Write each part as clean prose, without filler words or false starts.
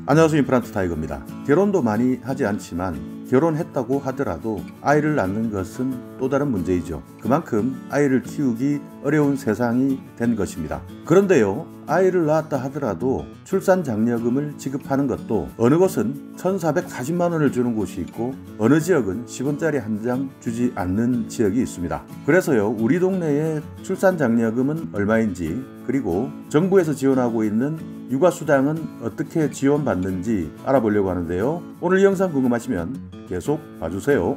안녕하세요. 임플란트 타이거입니다. 결혼도 많이 하지 않지만 결혼했다고 하더라도 아이를 낳는 것은 또 다른 문제이죠. 그만큼 아이를 키우기 어려운 세상이 된 것입니다. 그런데요, 아이를 낳았다 하더라도 출산장려금을 지급하는 것도 어느 곳은 1,440만 원을 주는 곳이 있고 어느 지역은 10원짜리 한 장 주지 않는 지역이 있습니다. 그래서요, 우리 동네의 출산장려금은 얼마인지, 그리고 정부에서 지원하고 있는 육아수당은 어떻게 지원받는지 알아보려고 하는데요. 오늘 영상 궁금하시면 계속 봐주세요.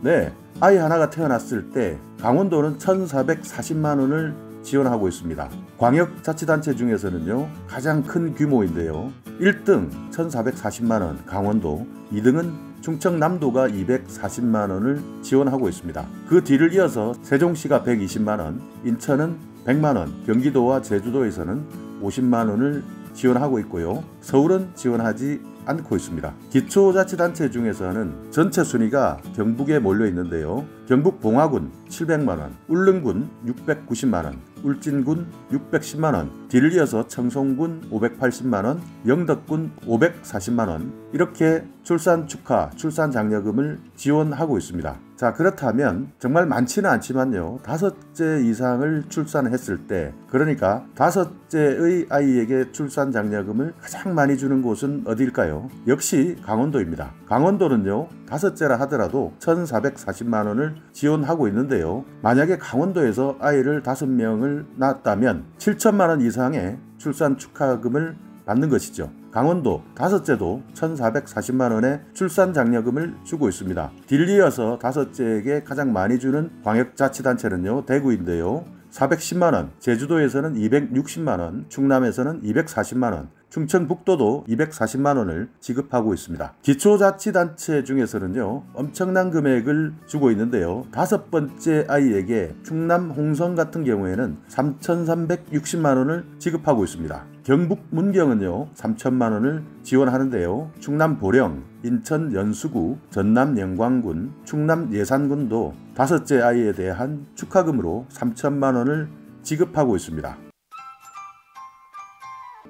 네, 아이 하나가 태어났을 때 강원도는 1,440만 원을 지원하고 있습니다. 광역자치단체 중에서는요, 가장 큰 규모인데요. 1등 1,440만 원 강원도, 2등은 충청남도가 240만 원을 지원하고 있습니다. 그 뒤를 이어서 세종시가 120만 원, 인천은 100만 원, 경기도와 제주도에서는 50만 원을 지원하고 있고요. 서울은 지원하지 않고 있습니다. 기초자치단체 중에서는 전체 순위가 경북에 몰려 있는데요. 경북 봉화군 700만 원, 울릉군 690만 원, 울진군 610만 원, 뒤를 이어서 청송군 580만 원, 영덕군 540만 원, 이렇게 출산 축하, 출산 장려금을 지원하고 있습니다. 자, 그렇다면 정말 많지는 않지만요, 5째 이상을 출산했을 때, 그러니까 5째의 아이에게 출산 장려금을 가장 많이 주는 곳은 어디일까요? 역시 강원도입니다. 강원도는요, 5째라 하더라도 1,440만 원을 지원하고 있는데요. 만약에 강원도에서 아이를 5명을 낳았다면 7천만 원 이상의 출산 축하금을 받는 것이죠. 강원도 5째도 1,440만 원의 출산 장려금을 주고 있습니다. 딜리어서 5째에게 가장 많이 주는 광역자치단체는요, 대구인데요. 410만 원, 제주도에서는 260만 원, 충남에서는 240만 원, 충청북도도 240만 원을 지급하고 있습니다. 기초자치단체 중에서는요, 엄청난 금액을 주고 있는데요. 5번째 아이에게 충남 홍성 같은 경우에는 3,360만 원을 지급하고 있습니다. 경북 문경은요, 3천만 원을 지원하는데요. 충남 보령, 인천 연수구, 전남 영광군, 충남 예산군도 5째 아이에 대한 축하금으로 3천만 원을 지급하고 있습니다.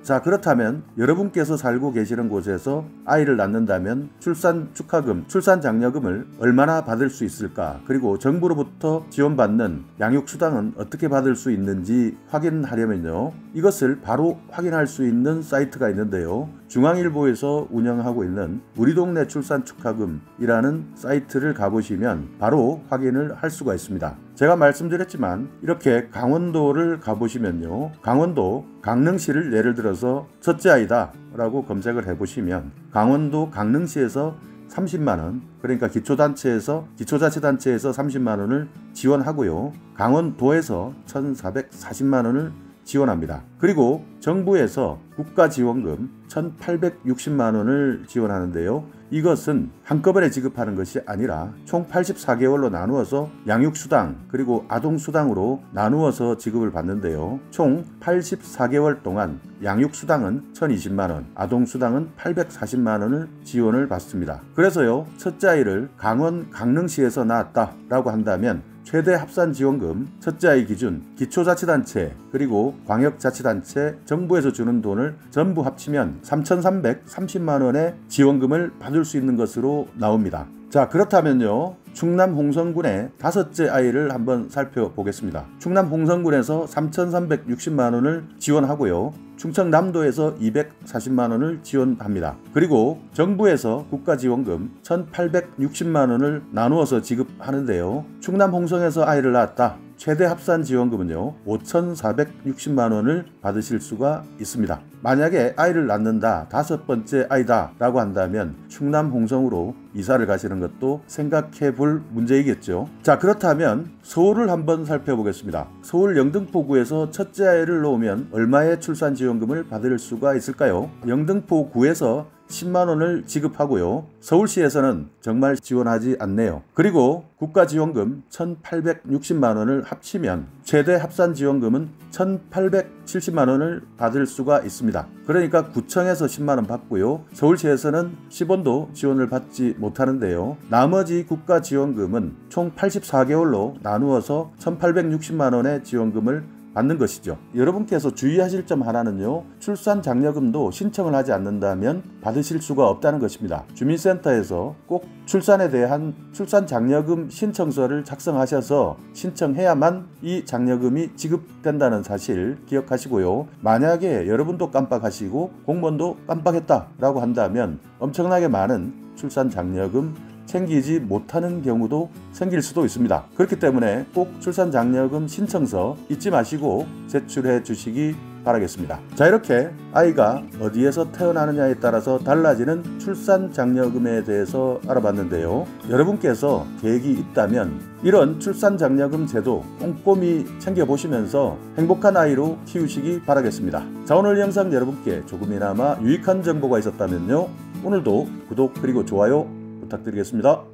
자, 그렇다면 여러분께서 살고 계시는 곳에서 아이를 낳는다면 출산 축하금, 출산 장려금을 얼마나 받을 수 있을까? 그리고 정부로부터 지원받는 양육수당은 어떻게 받을 수 있는지 확인하려면요, 이것을 바로 확인할 수 있는 사이트가 있는데요. 중앙일보에서 운영하고 있는 우리 동네 출산 축하금이라는 사이트를 가보시면 바로 확인을 할 수가 있습니다. 제가 말씀드렸지만 이렇게 강원도를 가보시면요, 강원도 강릉시를 예를 들어서 첫째 아이다 라고 검색을 해보시면 강원도 강릉시에서 30만원, 그러니까 기초자치단체에서 30만원을 지원하고요, 강원도에서 1,440만원을 지원합니다. 그리고 정부에서 국가지원금 1,860만원을 지원하는데요. 이것은 한꺼번에 지급하는 것이 아니라 총 84개월로 나누어서 양육수당 그리고 아동수당으로 나누어서 지급을 받는데요. 총 84개월 동안 양육수당은 1,020만원, 아동수당은 840만원을 지원을 받습니다. 그래서요, 첫째 아이를 강원 강릉시에서 낳았다라고 한다면 최대 합산지원금, 첫째 아이 기준, 기초자치단체, 그리고 광역자치단체, 정부에서 주는 돈을 전부 합치면 3,330만원의 지원금을 받을 수 있는 것으로 나옵니다. 자, 그렇다면요, 충남 홍성군의 5째 아이를 한번 살펴보겠습니다. 충남 홍성군에서 3,360만원을 지원하고요, 충청남도에서 240만원을 지원합니다. 그리고 정부에서 국가지원금 1,860만원을 나누어서 지급하는데요. 충남 홍성에서 아이를 낳았다, 최대 합산 지원금은요, 5,460만원을 받으실 수가 있습니다. 만약에 아이를 낳는다, 5번째 아이다 라고 한다면 충남 홍성으로 이사를 가시는 것도 생각해 볼 문제이겠죠. 자, 그렇다면 서울을 한번 살펴보겠습니다. 서울 영등포구에서 첫째 아이를 놓으면 얼마의 출산지원금을 받을 수가 있을까요? 영등포구에서 10만원을 지급하고요. 서울시에서는 정말 지원하지 않네요. 그리고 국가지원금 1,860만원을 합치면 최대 합산지원금은 1,870만원을 받을 수가 있습니다. 그러니까 구청에서 10만원 받고요. 서울시에서는 10원도 지원을 받지 못하는데요. 나머지 국가지원금은 총 84개월로 나누어서 1,860만원의 지원금을 받는 것이죠. 여러분께서 주의하실 점 하나는요. 출산장려금도 신청을 하지 않는다면 받으실 수가 없다는 것입니다. 주민센터에서 꼭 출산에 대한 출산장려금 신청서를 작성하셔서 신청해야만 이 장려금이 지급된다는 사실 기억하시고요. 만약에 여러분도 깜빡하시고 공무원도 깜빡했다라고 한다면 엄청나게 많은 출산장려금 챙기지 못하는 경우도 생길 수도 있습니다. 그렇기 때문에 꼭 출산장려금 신청서 잊지 마시고 제출해 주시기 바라겠습니다. 자, 이렇게 아이가 어디에서 태어나느냐에 따라서 달라지는 출산장려금에 대해서 알아봤는데요. 여러분께서 계획이 있다면 이런 출산장려금 제도 꼼꼼히 챙겨보시면서 행복한 아이로 키우시기 바라겠습니다. 자, 오늘 영상 여러분께 조금이나마 유익한 정보가 있었다면요. 오늘도 구독 그리고 좋아요 부탁드리겠습니다.